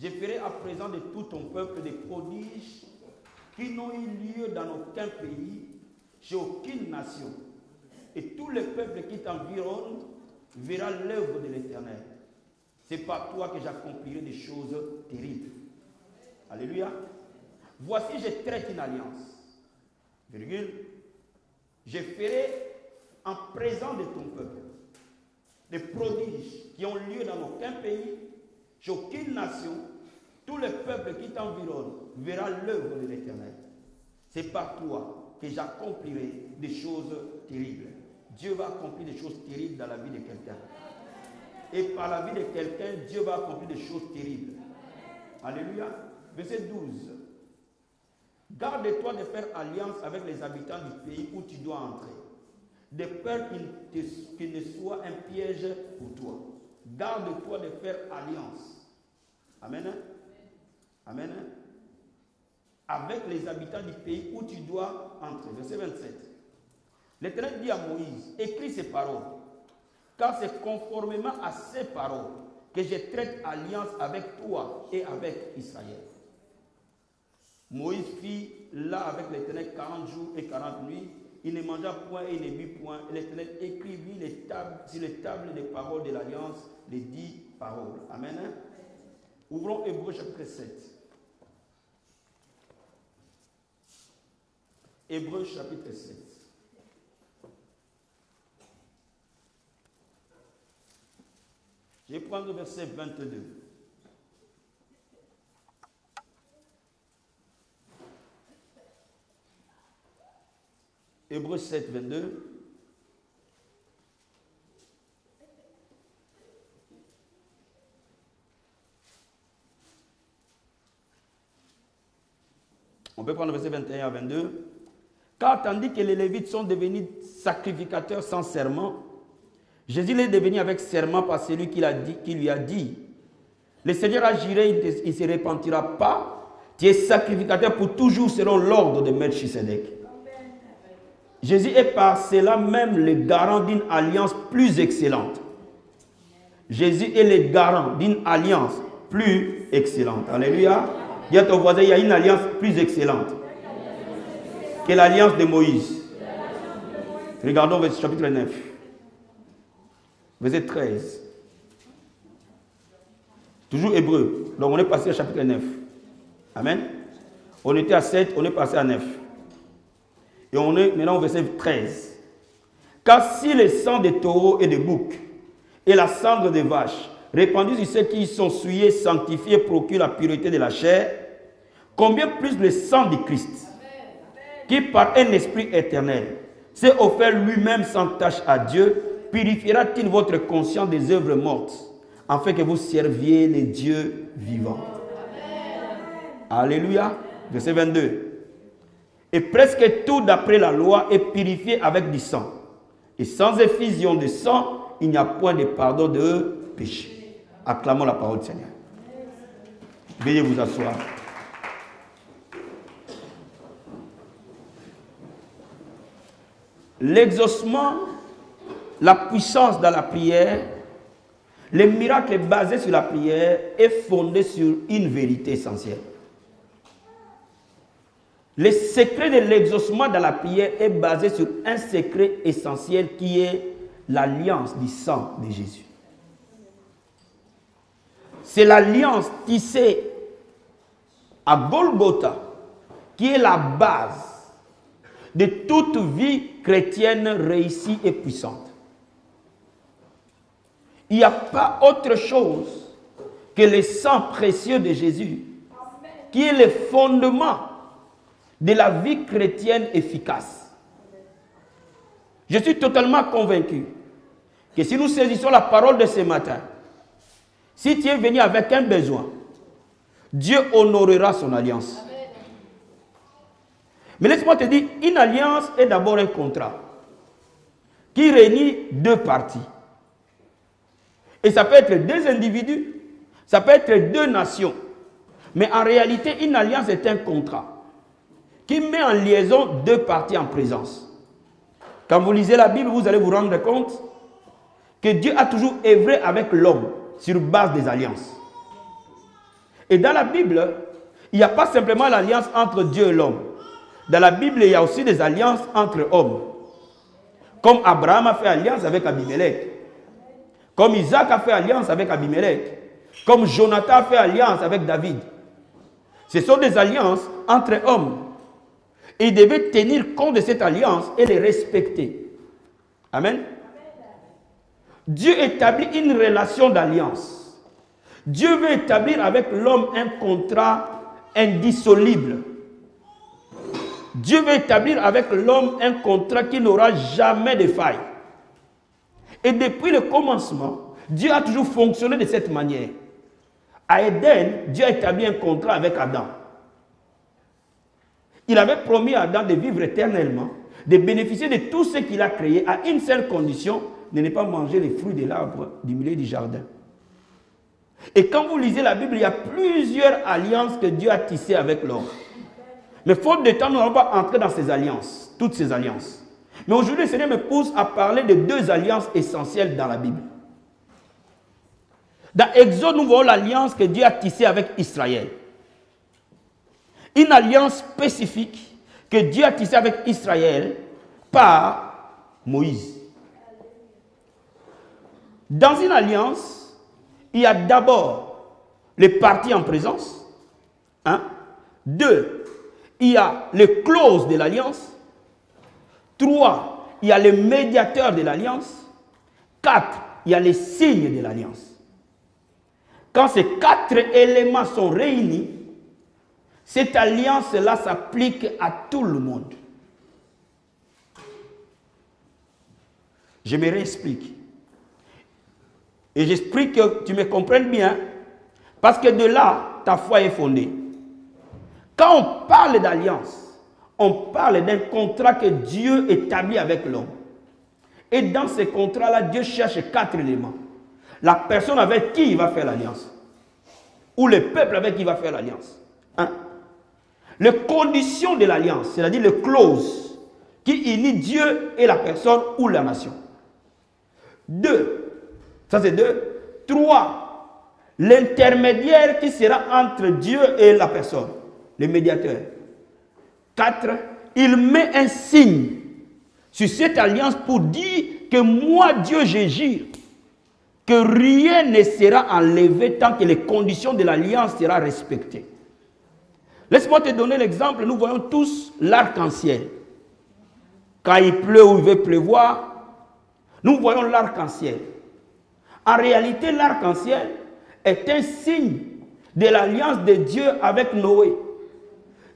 Je ferai à présent de tout ton peuple des prodiges qui n'ont eu lieu dans aucun pays, chez aucune nation. Et tous les peuples qui t'environnent verront l'œuvre de l'Éternel. C'est par toi que j'accomplirai des choses terribles. Alléluia. Voici, je traite une alliance. Virgule. Je ferai en présent de ton peuple des prodiges qui ont lieu dans aucun pays, chez aucune nation. Tous les peuples qui t'environnent verront l'œuvre de l'Éternel. C'est par toi que j'accomplirai des choses terribles. Dieu va accomplir des choses terribles dans la vie de quelqu'un. Et par la vie de quelqu'un, Dieu va accomplir des choses terribles. Alléluia. Verset 12. Garde-toi de faire alliance avec les habitants du pays où tu dois entrer, de peur qu'il ne soit un piège pour toi. Garde-toi de faire alliance. Amen. Amen. Avec les habitants du pays où tu dois entrer. Verset 27. L'Éternel dit à Moïse, écris ces paroles, car c'est conformément à ces paroles que je traite alliance avec toi et avec Israël. Moïse fit là avec l'Éternel 40 jours et 40 nuits. Il ne mangea point et ne but point. L'Éternel écrivit sur les tables des paroles de l'alliance les 10 paroles. Amen. Ouvrons Hébreux chapitre 7. Hébreux chapitre 7. Je vais prendre le verset 22. Hébreux 7, 22. On peut prendre le verset 21 à 22. Car tandis que les Lévites sont devenus sacrificateurs sans serment, Jésus est devenu avec serment par celui qui lui a dit, le Seigneur a juré, il ne se repentira pas, tu es sacrificateur pour toujours selon l'ordre de Melchisédek. Jésus est par cela même le garant d'une alliance plus excellente. Jésus est le garant d'une alliance plus excellente. Alléluia. Dis à ton voisin, il y a une alliance plus excellente que l'alliance de Moïse. Regardons le chapitre 9. Verset 13. Toujours hébreu. Donc on est passé au chapitre 9. Amen. On était à 7, on est passé à 9. Et on est maintenant au verset 13. Car si le sang des taureaux et des boucs et la cendre des vaches répandus sur ceux qui sont souillés, sanctifiés, procurent la pureté de la chair, combien plus le sang de Christ, qui par un esprit éternel s'est offert lui-même sans tache à Dieu, purifiera-t-il votre conscience des œuvres mortes, afin que vous serviez les dieux vivants. Alléluia. Verset 22. Et presque tout d'après la loi est purifié avec du sang. Et sans effusion de sang, il n'y a point de pardon de péché. Acclamons la parole du Seigneur. Veuillez vous asseoir. L'exaucement, la puissance dans la prière, le miracle basé sur la prière est fondé sur une vérité essentielle. Le secret de l'exaucement dans la prière est basé sur un secret essentiel qui est l'alliance du sang de Jésus. C'est l'alliance tissée à Golgotha qui est la base de toute vie chrétienne réussie et puissante. Il n'y a pas autre chose que le sang précieux de Jésus qui est le fondement de la vie chrétienne efficace. Je suis totalement convaincu que si nous saisissons la parole de ce matin, si tu es venu avec un besoin, Dieu honorera son alliance. Mais laisse-moi te dire, une alliance est d'abord un contrat qui réunit deux parties. Et ça peut être deux individus, ça peut être deux nations. Mais en réalité, une alliance est un contrat qui met en liaison deux parties en présence. Quand vous lisez la Bible, vous allez vous rendre compte que Dieu a toujours œuvré avec l'homme sur base des alliances. Et dans la Bible, il n'y a pas simplement l'alliance entre Dieu et l'homme. Dans la Bible, il y a aussi des alliances entre hommes. Comme Abraham a fait alliance avec Abimelech. Comme Isaac a fait alliance avec Abimelech. Comme Jonathan a fait alliance avec David. Ce sont des alliances entre hommes. Et il devait tenir compte de cette alliance et les respecter. Amen. Dieu établit une relation d'alliance. Dieu veut établir avec l'homme un contrat indissoluble. Dieu veut établir avec l'homme un contrat qui n'aura jamais de faille. Et depuis le commencement, Dieu a toujours fonctionné de cette manière. À Éden, Dieu a établi un contrat avec Adam. Il avait promis à Adam de vivre éternellement, de bénéficier de tout ce qu'il a créé, à une seule condition, de ne pas manger les fruits de l'arbre du milieu du jardin. Et quand vous lisez la Bible, il y a plusieurs alliances que Dieu a tissées avec l'homme. Mais faute de temps, nous n'allons pas entrer dans ces alliances, toutes ces alliances. Mais aujourd'hui, le Seigneur me pousse à parler de deux alliances essentielles dans la Bible. Dans Exode, nous voyons l'alliance que Dieu a tissée avec Israël. Une alliance spécifique que Dieu a tissée avec Israël par Moïse. Dans une alliance, il y a d'abord les parties en présence. 2, il y a les clauses de l'alliance. 3, il y a le médiateur de l'alliance. 4, il y a les signes de l'alliance. Quand ces 4 éléments sont réunis, cette alliance-là s'applique à tout le monde. Je me réexplique. Et j'explique que tu me comprennes bien, parce que de là, ta foi est fondée. Quand on parle d'alliance, on parle d'un contrat que Dieu établit avec l'homme. Et dans ce contrat-là, Dieu cherche 4 éléments. La personne avec qui il va faire l'alliance. Ou le peuple avec qui il va faire l'alliance. 1. Les conditions de l'alliance, c'est-à-dire les clauses qui unissent Dieu et la personne ou la nation. 2. Ça c'est 2. 3. L'intermédiaire qui sera entre Dieu et la personne. Le médiateur. 4. Il met un signe sur cette alliance pour dire que moi, Dieu, je jure que rien ne sera enlevé tant que les conditions de l'alliance seront respectées. Laisse-moi te donner l'exemple. Nous voyons tous l'arc-en-ciel. Quand il pleut ou il veut pleuvoir, nous voyons l'arc-en-ciel. En réalité, l'arc-en-ciel est un signe de l'alliance de Dieu avec Noé.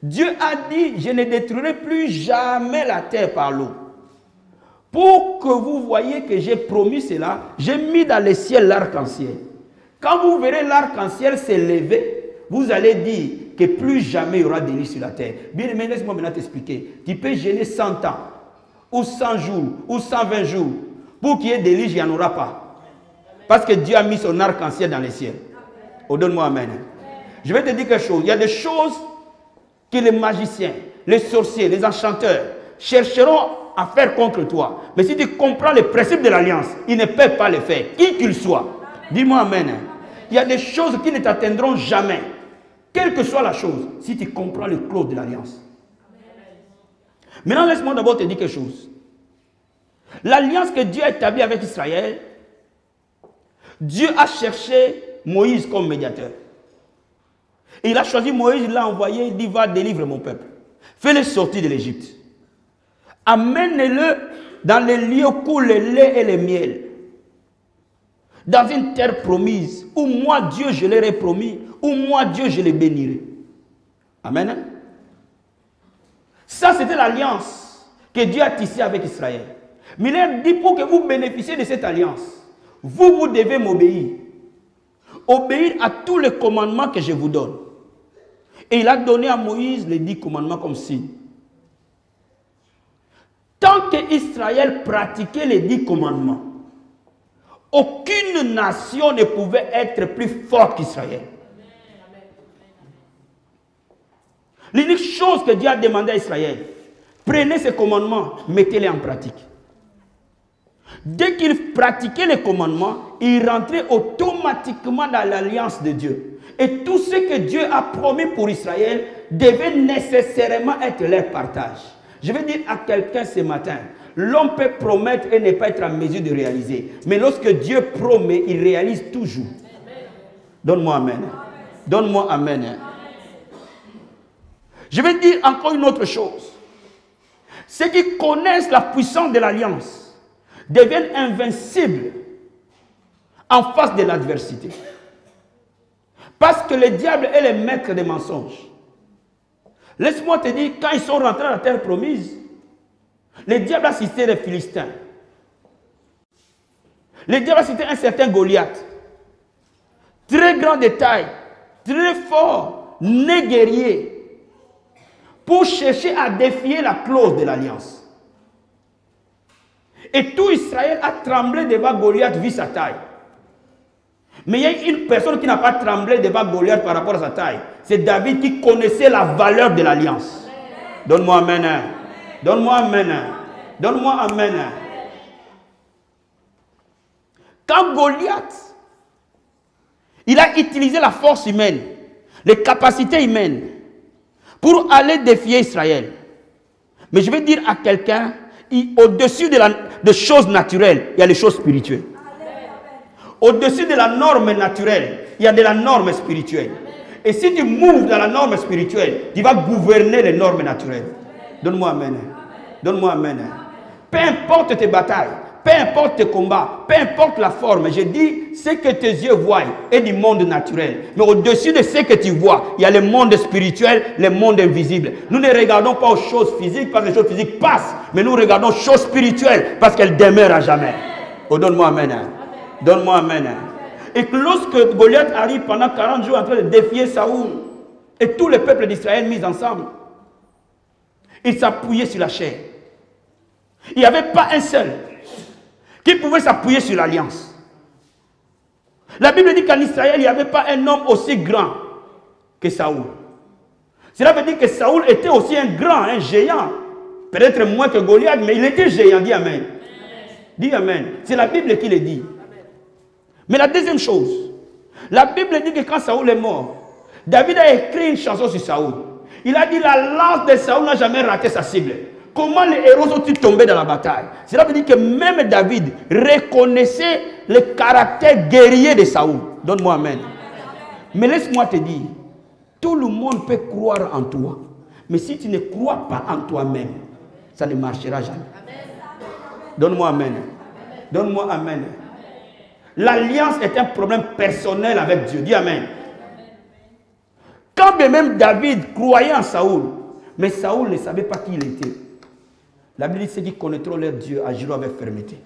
Dieu a dit, je ne détruirai plus jamais la terre par l'eau. Pour que vous voyez que j'ai promis cela, j'ai mis dans le ciel l'arc-en-ciel. Quand vous verrez l'arc-en-ciel s'élever, vous allez dire que plus jamais il y aura déluge sur la terre. Bien aimé, laisse-moi maintenant t'expliquer. Tu peux gêner 100 ans, ou 100 jours, ou 120 jours. Pour qu'il y ait déluge, il n'y en aura pas. Parce que Dieu a mis son arc-en-ciel dans les ciels. Oh, donne-moi amen. Je vais te dire quelque chose. Il y a des choses que les magiciens, les sorciers, les enchanteurs chercheront à faire contre toi. Mais si tu comprends les principes de l'alliance, ils ne peuvent pas le faire, qui qu'il soit. Dis-moi amen. Il y a des choses qui ne t'atteindront jamais. Quelle que soit la chose, si tu comprends les clauses de l'alliance. Maintenant, laisse-moi d'abord te dire quelque chose. L'alliance que Dieu a établie avec Israël, Dieu a cherché Moïse comme médiateur. Et il a choisi Moïse, il l'a envoyé, il dit, va délivrer mon peuple. Fais-le sortir de l'Égypte. Amène-le dans les lieux où coule le lait et le miel. Dans une terre promise, où moi, Dieu, je leur ai promis, où moi, Dieu, je les bénirai. Amen. Ça, c'était l'alliance que Dieu a tissée avec Israël. Mais il a dit, pour que vous bénéficiez de cette alliance, vous devez m'obéir. Obéir à tous les commandements que je vous donne. Et il a donné à Moïse les 10 commandements comme signe. Tant qu'Israël pratiquait les 10 commandements, aucune nation ne pouvait être plus forte qu'Israël. L'unique chose que Dieu a demandé à Israël, prenez ces commandements, mettez-les en pratique. Dès qu'il pratiquait les commandements, il rentrait automatiquement dans l'alliance de Dieu. Et tout ce que Dieu a promis pour Israël devait nécessairement être leur partage. Je vais dire à quelqu'un ce matin, l'homme peut promettre et ne pas être en mesure de réaliser. Mais lorsque Dieu promet, il réalise toujours. Donne-moi amen. Donne-moi amen. Je vais dire encore une autre chose. Ceux qui connaissent la puissance de l'alliance deviennent invincibles en face de l'adversité. Parce que le diable est le maître des mensonges. Laisse-moi te dire, quand ils sont rentrés dans la terre promise, le diable a cité les Philistins. Le diable a cité un certain Goliath. Très grand de taille, très fort, né guerrier, pour chercher à défier la clause de l'alliance. Et tout Israël a tremblé devant Goliath vu sa taille. Mais il y a une personne qui n'a pas tremblé devant Goliath par rapport à sa taille. C'est David qui connaissait la valeur de l'alliance. Donne-moi amen. Donne-moi amen. Donne-moi amen. Quand Goliath, il a utilisé la force humaine, les capacités humaines, pour aller défier Israël. Mais je vais dire à quelqu'un, au-dessus des choses naturelles, il y a les choses spirituelles. Au-dessus de la norme naturelle, il y a de la norme spirituelle. Et si tu moves dans la norme spirituelle, tu vas gouverner les normes naturelles. Donne-moi amen. Donne-moi amen. Peu importe tes batailles, peu importe tes combats, peu importe la forme, je dis, ce que tes yeux voient est du monde naturel. Mais au-dessus de ce que tu vois, il y a le monde spirituel, le monde invisible. Nous ne regardons pas aux choses physiques parce que les choses physiques passent, mais nous regardons aux choses spirituelles parce qu'elles demeurent à jamais. Oh, donne-moi amen. Donne-moi amen. Et que lorsque Goliath arrive pendant 40 jours en train de défier Saoul, et tout le peuple d'Israël mis ensemble, il s'appuyait sur la chair. Il n'y avait pas un seul qui pouvait s'appuyer sur l'alliance. La Bible dit qu'en Israël, il n'y avait pas un homme aussi grand que Saoul. Cela veut dire que Saoul était aussi un grand, un géant. Peut-être moins que Goliath, mais il était géant. Dis amen. Dis amen. C'est la Bible qui le dit. Mais la deuxième chose, la Bible dit que quand Saoul est mort, David a écrit une chanson sur Saoul. Il a dit la lance de Saoul n'a jamais raté sa cible. Comment les héros sont-ils tombés dans la bataille? Cela veut dire que même David reconnaissait le caractère guerrier de Saoul. Donne-moi amen. Mais laisse-moi te dire, tout le monde peut croire en toi. Mais si tu ne crois pas en toi-même, ça ne marchera jamais. Donne-moi amen. Donne-moi amen. L'alliance est un problème personnel avec Dieu. Dis amen. Quand bien même David croyait en Saoul, mais Saoul ne savait pas qui il était. La Bible dit ceux qui connaîtront leur Dieu agiront avec fermeté.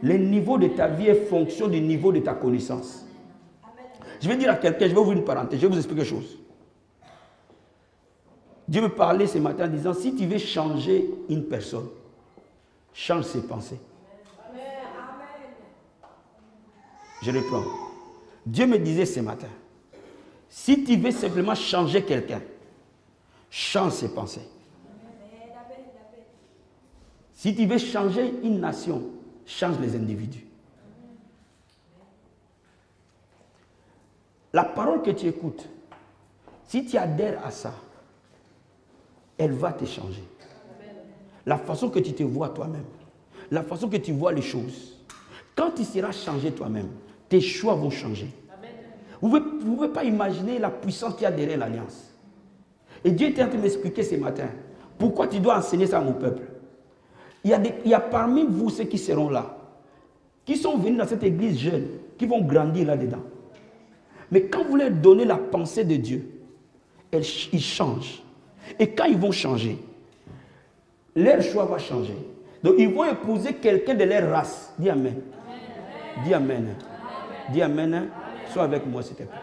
Le niveau de ta vie est fonction du niveau de ta connaissance. Je vais dire à quelqu'un, je vais ouvrir une parenthèse, je vais vous expliquer quelque chose. Dieu me parlait ce matin en disant, si tu veux changer une personne, change ses pensées. Je reprends. Dieu me disait ce matin, si tu veux simplement changer quelqu'un, change ses pensées. Si tu veux changer une nation, change les individus. La parole que tu écoutes, si tu adhères à ça, elle va te changer. La façon que tu te vois toi-même, la façon que tu vois les choses. Quand tu seras changé toi-même, tes choix vont changer. Vous ne pouvez pas imaginer la puissance qu'il y a derrière l'alliance. Et Dieu était en train de m'expliquer ce matin, pourquoi tu dois enseigner ça à mon peuple. Il y a parmi vous ceux qui seront là, qui sont venus dans cette église jeune, qui vont grandir là-dedans. Mais quand vous leur donnez la pensée de Dieu, ils changent. Et quand ils vont changer, leur choix va changer. Donc ils vont épouser quelqu'un de leur race. Dis amen. Dis amen. Dis amen. Sois avec moi s'il te plaît.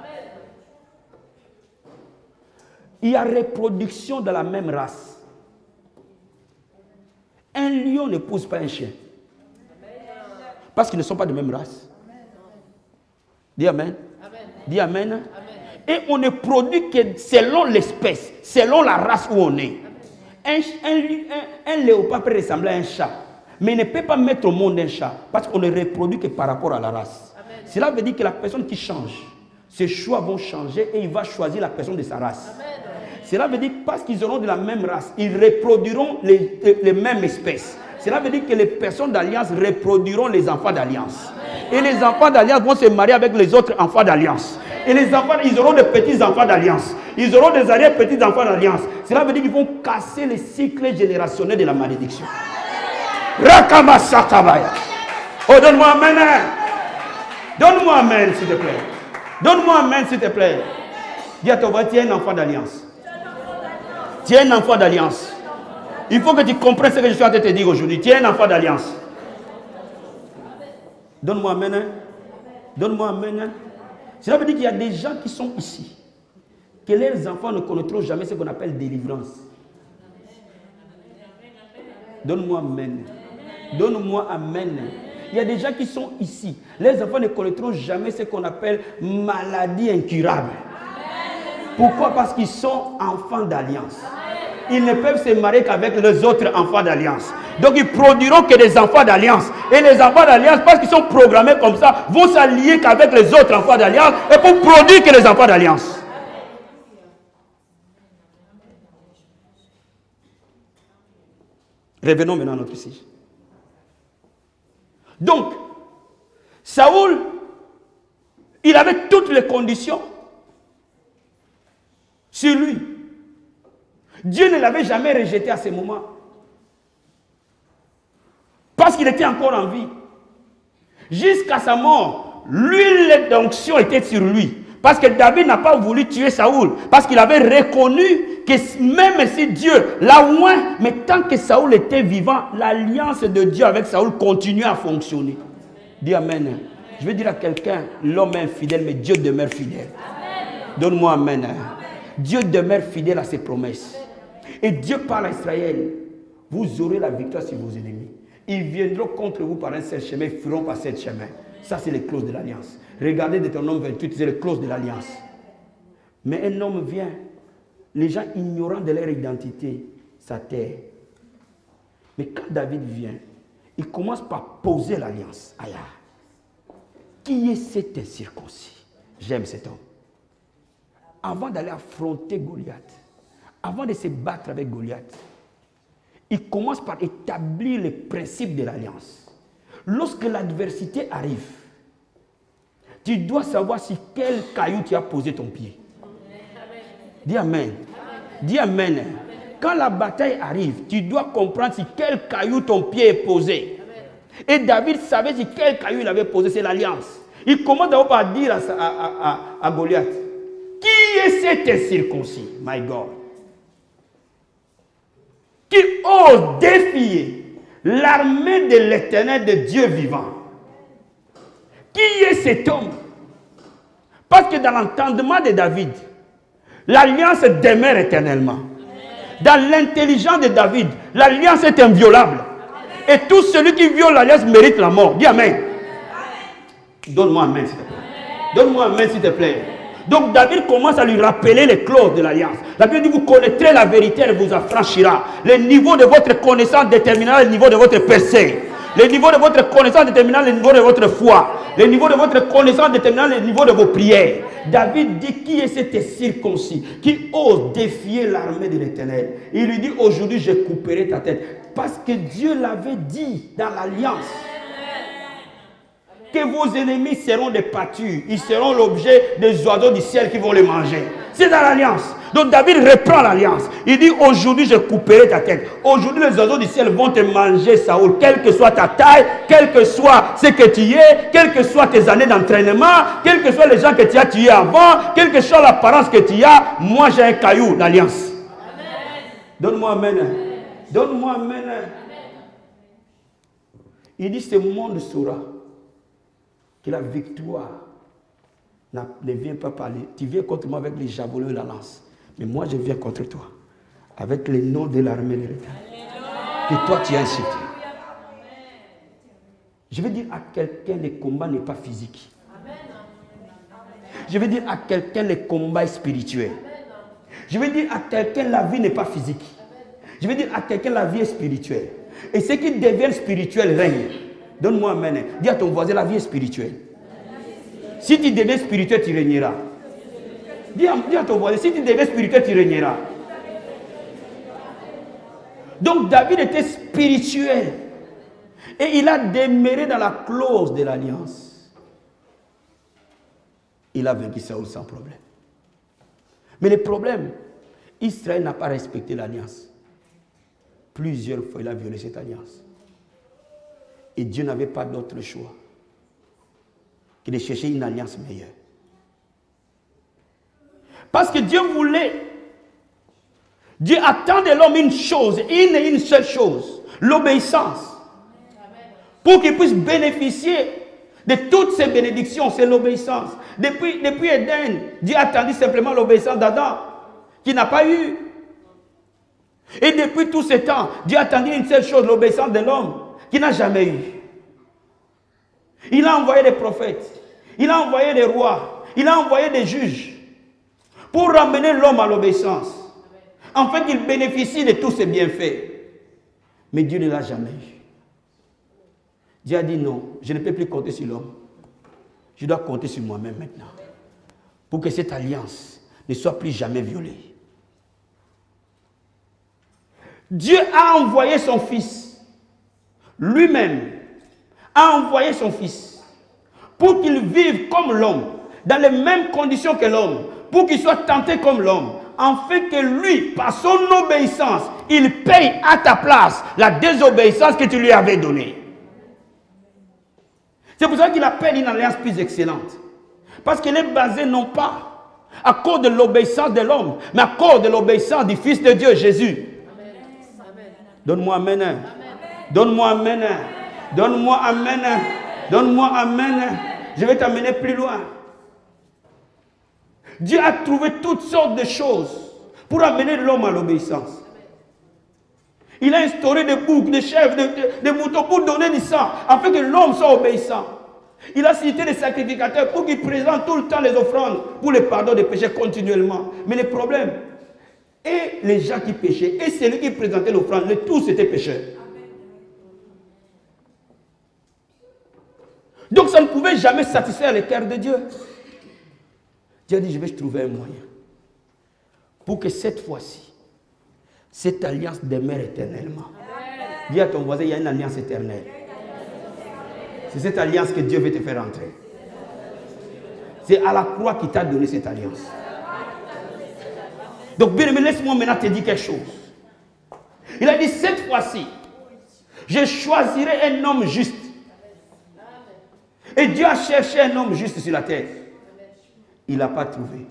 Il y a reproduction de la même race. Un lion n'épouse pas un chien. Parce qu'ils ne sont pas de même race. Dis amen. Dis amen. Et on ne produit que selon l'espèce, selon la race où on est. Un léopard peut ressembler à un chat, mais il ne peut pas mettre au monde un chat, parce qu'on ne reproduit que par rapport à la race. Cela veut dire que la personne qui change, ses choix vont changer et il va choisir la personne de sa race. Amen. Cela veut dire parce qu'ils auront de la même race, ils reproduiront les mêmes espèces. Cela veut dire que les personnes d'alliance reproduiront les enfants d'alliance. Et les enfants d'alliance vont se marier avec les autres enfants d'alliance. Et les enfants, ils auront des petits-enfants d'alliance. Ils auront des arrière-petits-enfants d'alliance. Cela veut dire qu'ils vont casser les cycles générationnels de la malédiction. Rakama Satabaya. Oh, donne-moi amen. Donne-moi amen, s'il te plaît. Donne-moi amen, s'il te plaît. Dis à ton voisin, tu es un enfant d'alliance. Tu es un enfant d'alliance. Il faut que tu comprennes ce que je suis en train de te dire aujourd'hui. Tu es un enfant d'alliance. Donne-moi amen. Donne-moi amen. Cela veut dire qu'il y a des gens qui sont ici, que leurs enfants ne connaîtront jamais ce qu'on appelle délivrance. Donne-moi amen. Donne-moi amen. Il y a des gens qui sont ici. Les enfants ne connaîtront jamais ce qu'on appelle maladie incurable. Pourquoi? Parce qu'ils sont enfants d'alliance. Ils ne peuvent se marier qu'avec les autres enfants d'alliance. Donc ils produiront que des enfants d'alliance. Et les enfants d'alliance, parce qu'ils sont programmés comme ça, vont s'allier qu'avec les autres enfants d'alliance et pour produire que les enfants d'alliance. Revenons maintenant à notre sujet. Donc, Saoul, il avait toutes les conditions sur lui. Dieu ne l'avait jamais rejeté à ce moment. Parce qu'il était encore en vie. Jusqu'à sa mort, l'huile d'onction était sur lui. Parce que David n'a pas voulu tuer Saoul. Parce qu'il avait reconnu que même si Dieu l'a oint, mais tant que Saoul était vivant, l'alliance de Dieu avec Saoul continuait à fonctionner. Dis amen. Je vais dire à quelqu'un, l'homme est infidèle, mais Dieu demeure fidèle. Donne-moi amen. Dieu demeure fidèle à ses promesses. Et Dieu parle à Israël, vous aurez la victoire sur vos ennemis. Ils viendront contre vous par un seul chemin, ils feront par seul chemin. Ça, c'est les clauses de l'alliance. Regardez Deutéronome 28, c'est les clauses de l'alliance. Mais un homme vient, les gens ignorant de leur identité, sa terre. Mais quand David vient, il commence par poser l'alliance. Aïe. Qui est cet incirconcis? J'aime cet homme. Avant d'aller affronter Goliath, avant de se battre avec Goliath, il commence par établir les principes de l'alliance. Lorsque l'adversité arrive, tu dois savoir sur quel caillou tu as posé ton pied. Dis amen. Dis amen. Quand la bataille arrive, tu dois comprendre sur quel caillou ton pied est posé. Et David savait sur quel caillou il avait posé, c'est l'alliance. Il commence d'abord par dire à Goliath, qui est cet incirconcis, my God, qui ose défier l'armée de l'Éternel de Dieu vivant? Qui est cet homme? Parce que dans l'entendement de David, l'alliance demeure éternellement. Dans l'intelligence de David, l'alliance est inviolable. Et tout celui qui viole l'alliance mérite la mort. Dis amen. Donne-moi amen s'il te plaît. Donne-moi amen s'il te plaît. Donc David commence à lui rappeler les clauses de l'alliance. La Bible dit, vous connaîtrez la vérité, elle vous affranchira. Le niveau de votre connaissance déterminera le niveau de votre percée. Le niveau de votre connaissance déterminera le niveau de votre foi. Le niveau de votre connaissance déterminera le niveau de vos prières. David dit, qui est cet circoncis qui ose défier l'armée de l'Éternel? Il lui dit, aujourd'hui je couperai ta tête. Parce que Dieu l'avait dit dans l'alliance. Que vos ennemis seront des pâtures. Ils seront l'objet des oiseaux du ciel qui vont les manger. C'est dans l'alliance. Donc David reprend l'alliance. Il dit, aujourd'hui je couperai ta tête. Aujourd'hui les oiseaux du ciel vont te manger, Saoul. Quelle que soit ta taille, quel que soit ce que tu es, quelles que soient tes années d'entraînement, quels que soient les gens que tu as tués avant, quelle que soit l'apparence que tu as, moi j'ai un caillou, l'alliance. Donne-moi amen. Donne-moi amen. Il dit, ce monde saura que la victoire ne vient pas parler. Tu viens contre moi avec les javelots et la lance. Mais moi, je viens contre toi avec les noms de l'armée de l'État. Que toi, tu as insulté. Je veux dire à quelqu'un, le combat n'est pas physique. Je veux dire à quelqu'un, le combat est spirituel. Je veux dire à quelqu'un, la vie n'est pas physique. Je veux dire à quelqu'un, la vie est spirituelle. Et ce qui devient spirituel règne. Donne-moi amen. Dis à ton voisin, la vie est spirituelle. Si tu deviens spirituel, tu régneras. Dis à ton voisin, si tu deviens spirituel, tu régneras. Donc David était spirituel. Et il a demeuré dans la clause de l'alliance. Il a vaincu Saül sans problème. Mais le problème, Israël n'a pas respecté l'alliance. Plusieurs fois, il a violé cette alliance. Et Dieu n'avait pas d'autre choix que de chercher une alliance meilleure. Parce que Dieu voulait, Dieu attend de l'homme une chose, une seule chose, l'obéissance. Pour qu'il puisse bénéficier de toutes ces bénédictions, c'est l'obéissance. Depuis Éden, Dieu attendit simplement l'obéissance d'Adam, qui n'a pas eu. Et depuis tout ce temps, Dieu attendit une seule chose, l'obéissance de l'homme, qui n'a jamais eu. Il a envoyé des prophètes, il a envoyé des rois, il a envoyé des juges, pour ramener l'homme à l'obéissance, afin qu'il bénéficie de tous ses bienfaits. Mais Dieu ne l'a jamais eu. Dieu a dit non, je ne peux plus compter sur l'homme. Je dois compter sur moi-même maintenant. Pour que cette alliance ne soit plus jamais violée. Dieu a envoyé son fils. Lui-même a envoyé son fils. Pour qu'il vive comme l'homme. Dans les mêmes conditions que l'homme. Pour qu'il soit tenté comme l'homme. Afin que lui, par son obéissance, il paye à ta place la désobéissance que tu lui avais donnée. C'est pour ça qu'il appelle une alliance plus excellente. Parce qu'elle est basée non pas à cause de l'obéissance de l'homme, mais à cause de l'obéissance du Fils de Dieu, Jésus. Donne-moi amen. Donne-moi amen. Donne-moi amen. Donne-moi amen. Je vais t'amener plus loin. Dieu a trouvé toutes sortes de choses pour amener l'homme à l'obéissance. Il a instauré des boucs, des chèvres, des moutons pour donner du sang, afin que l'homme soit obéissant. Il a cité des sacrificateurs pour qu'ils présentent tout le temps les offrandes pour le pardon des péchés continuellement. Mais le problème, et les gens qui péchaient, et celui qui présentait l'offrande, tous étaient pécheurs. Donc ça ne pouvait jamais satisfaire le cœur de Dieu. Dieu a dit, je vais trouver un moyen pour que cette fois-ci, cette alliance demeure éternellement. Dis à ton voisin, il y a une alliance éternelle. C'est cette alliance que Dieu veut te faire entrer. C'est à la croix qu'il t'a donné cette alliance. Donc, bien aimé, laisse-moi maintenant te dire quelque chose. Il a dit, cette fois-ci, je choisirai un homme juste. Et Dieu a cherché un homme juste sur la terre. Il n'a pas trouvé.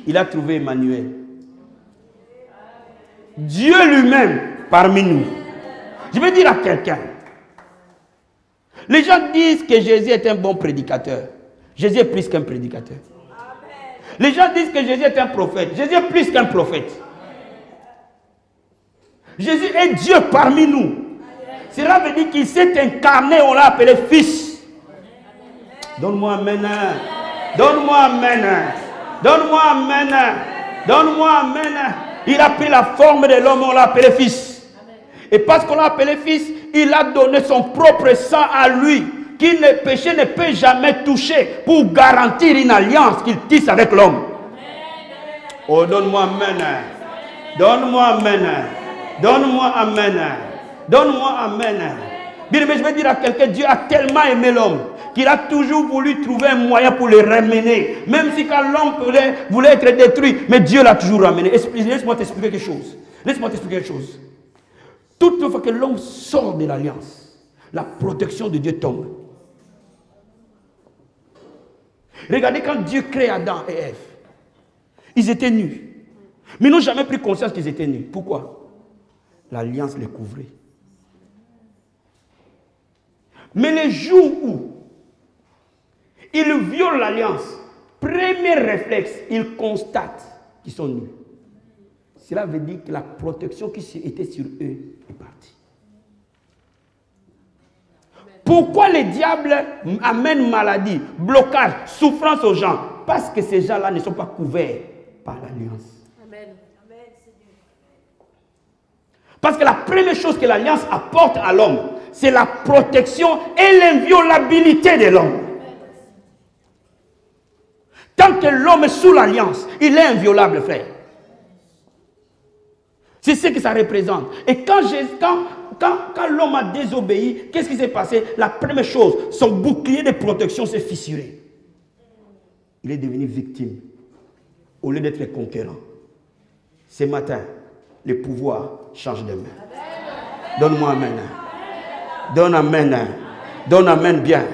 Il a trouvé Emmanuel. Dieu lui-même parmi nous. Je vais dire à quelqu'un. Les gens disent que Jésus est un bon prédicateur. Jésus est plus qu'un prédicateur. Les gens disent que Jésus est un prophète. Jésus est plus qu'un prophète. Jésus est Dieu parmi nous. Cela veut dire qu'il s'est incarné, on l'a appelé fils. Donne-moi amen. Donne-moi amen. Donne-moi amen. Donne-moi amen. Il a pris la forme de l'homme, on l'a appelé fils. Et parce qu'on l'a appelé fils, il a donné son propre sang à lui, qui le péché ne peut jamais toucher, pour garantir une alliance qu'il tisse avec l'homme. Oh, donne-moi amen. Donne-moi amen. Donne-moi amen. Donne-moi amen. Bien, mais je vais dire à quelqu'un, Dieu a tellement aimé l'homme qu'il a toujours voulu trouver un moyen pour le ramener. Même si quand l'homme voulait être détruit, mais Dieu l'a toujours ramené. Laisse-moi t'expliquer quelque chose. Laisse-moi t'expliquer quelque chose. Toute fois que l'homme sort de l'alliance, la protection de Dieu tombe. Regardez quand Dieu crée Adam et Ève. Ils étaient nus. Mais ils n'ont jamais pris conscience qu'ils étaient nus. Pourquoi? L'alliance les couvrait. Mais les jours où ils violent l'alliance, premier réflexe, ils constatent qu'ils sont nus. Cela veut dire que la protection qui était sur eux est partie. Pourquoi le diable amène maladie, blocage, souffrance aux gens? Parce que ces gens-là ne sont pas couverts par l'alliance. Parce que la première chose que l'alliance apporte à l'homme, c'est la protection et l'inviolabilité de l'homme. Tant que l'homme est sous l'alliance, il est inviolable, frère. C'est ce que ça représente. Et quand l'homme a désobéi, qu'est-ce qui s'est passé? La première chose, son bouclier de protection s'est fissuré. Il est devenu victime au lieu d'être conquérant. Ce matin, le pouvoir change de main. Donne-moi amen. Donne amen. Donne amen bien.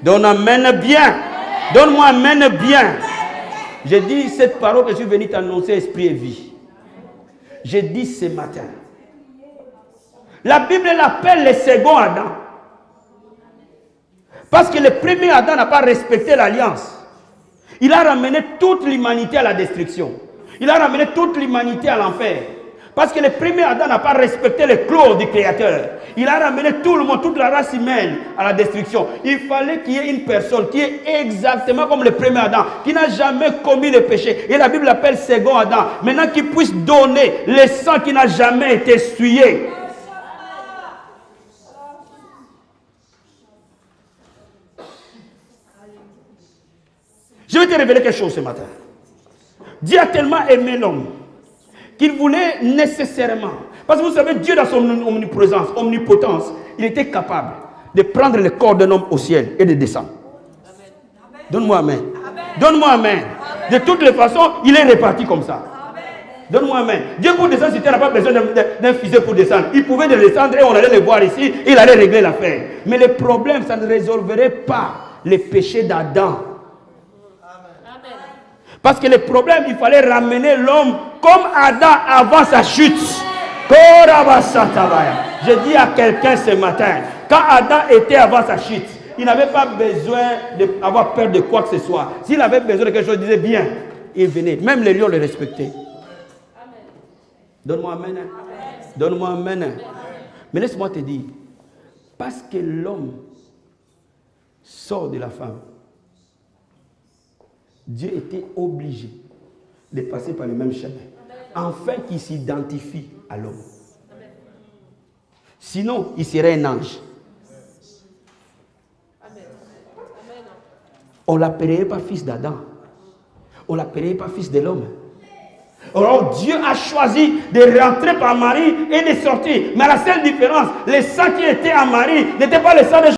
Donne amen bien. Donne-moi amen bien. J'ai dit cette parole que je suis venu t'annoncer, esprit et vie. J'ai dit ce matin. La Bible l'appelle le second Adam. Parce que le premier Adam n'a pas respecté l'alliance. Il a ramené toute l'humanité à la destruction. Il a ramené toute l'humanité à l'enfer. Parce que le premier Adam n'a pas respecté les clauses du Créateur. Il a ramené tout le monde, toute la race humaine à la destruction. Il fallait qu'il y ait une personne qui est exactement comme le premier Adam, qui n'a jamais commis le péché. Et la Bible l'appelle second Adam. Maintenant qu'il puisse donner le sang qui n'a jamais été essuyé. Je vais te révéler quelque chose ce matin. Dieu a tellement aimé l'homme qu'il voulait nécessairement, parce que vous savez, Dieu dans son omnipotence, il était capable de prendre le corps d'un homme au ciel et de descendre. Donne-moi amen. Donne-moi amen. De toutes les façons, il est réparti comme ça. Donne-moi amen. Dieu pour descendre sur terre n'a pas besoin d'un fusil pour descendre. Il pouvait descendre et on allait le voir ici, et il allait régler l'affaire. Mais le problème, ça ne résolverait pas les péchés d'Adam. Parce que le problème, il fallait ramener l'homme comme Adam avant sa chute. Je dis à quelqu'un ce matin, quand Adam était avant sa chute, il n'avait pas besoin d'avoir peur de quoi que ce soit. S'il avait besoin de quelque chose, il disait bien, il venait. Même les lions le respectaient. Donne-moi amen. Donne-moi amen. Mais laisse-moi te dire, parce que l'homme sort de la femme, Dieu était obligé de passer par le même chemin, afin qu'il s'identifie à l'homme. Sinon, il serait un ange. On ne l'appellerait pas fils d'Adam. On ne l'appellerait pas fils de l'homme. Alors Dieu a choisi de rentrer par Marie et de sortir. Mais la seule différence, le sang qui était à Marie n'était pas le sang de